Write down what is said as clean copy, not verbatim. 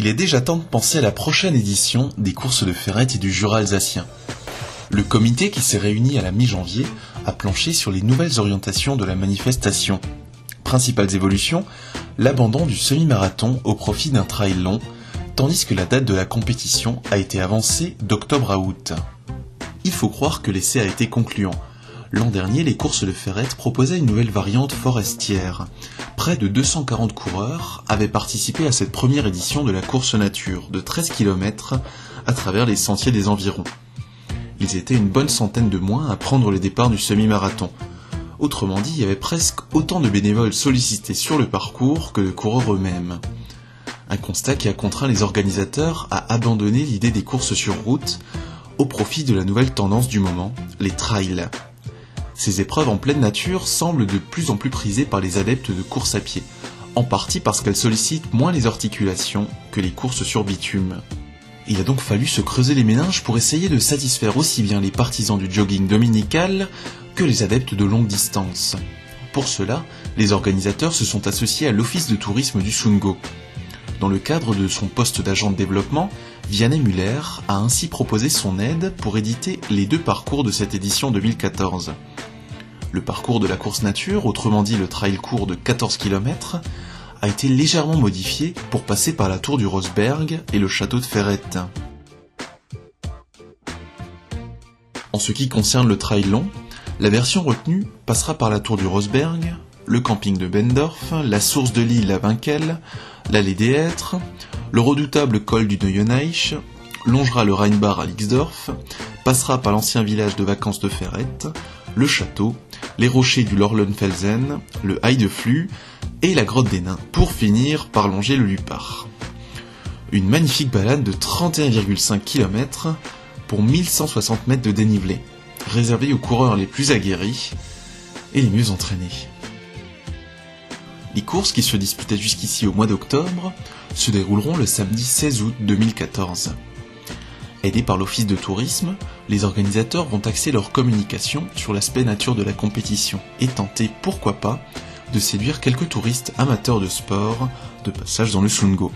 Il est déjà temps de penser à la prochaine édition des courses de Ferrette et du Jura alsacien. Le comité qui s'est réuni à la mi-janvier a planché sur les nouvelles orientations de la manifestation. Principales évolutions, l'abandon du semi-marathon au profit d'un trail long, tandis que la date de la compétition a été avancée d'octobre à août. Il faut croire que l'essai a été concluant. L'an dernier, les courses de Ferrette proposaient une nouvelle variante forestière. Près de 240 coureurs avaient participé à cette première édition de la course nature de 13 km à travers les sentiers des environs. Ils étaient une bonne centaine de moins à prendre le départ du semi-marathon. Autrement dit, il y avait presque autant de bénévoles sollicités sur le parcours que de coureurs eux-mêmes. Un constat qui a contraint les organisateurs à abandonner l'idée des courses sur route au profit de la nouvelle tendance du moment, les trails. Ces épreuves en pleine nature semblent de plus en plus prisées par les adeptes de course à pied, en partie parce qu'elles sollicitent moins les articulations que les courses sur bitume. Il a donc fallu se creuser les méninges pour essayer de satisfaire aussi bien les partisans du jogging dominical que les adeptes de longue distance. Pour cela, les organisateurs se sont associés à l'office de tourisme du Sundgau. Dans le cadre de son poste d'agent de développement, Vianney Muller a ainsi proposé son aide pour éditer les deux parcours de cette édition 2014. Le parcours de la course nature, autrement dit le trail court de 14 km, a été légèrement modifié pour passer par la tour du Rosberg et le château de Ferrette. En ce qui concerne le trail long, la version retenue passera par la tour du Rosberg, le camping de Bendorf, la source de l'île à Winkel, l'allée des Hêtres, le redoutable col du Neueneich, longera le Rheinbach à Lixdorf, passera par l'ancien village de vacances de Ferrette, le château, les rochers du Lorlenfelsen, le Heideflue et la grotte des Nains, pour finir par longer le Lupar. Une magnifique balade de 31,5 km pour 1160 mètres de dénivelé, réservée aux coureurs les plus aguerris et les mieux entraînés. Les courses qui se disputaient jusqu'ici au mois d'octobre se dérouleront le samedi 16 août 2014. Aidés par l'office de tourisme, les organisateurs vont axer leur communication sur l'aspect nature de la compétition et tenter, pourquoi pas, de séduire quelques touristes amateurs de sport de passage dans le Sundgau.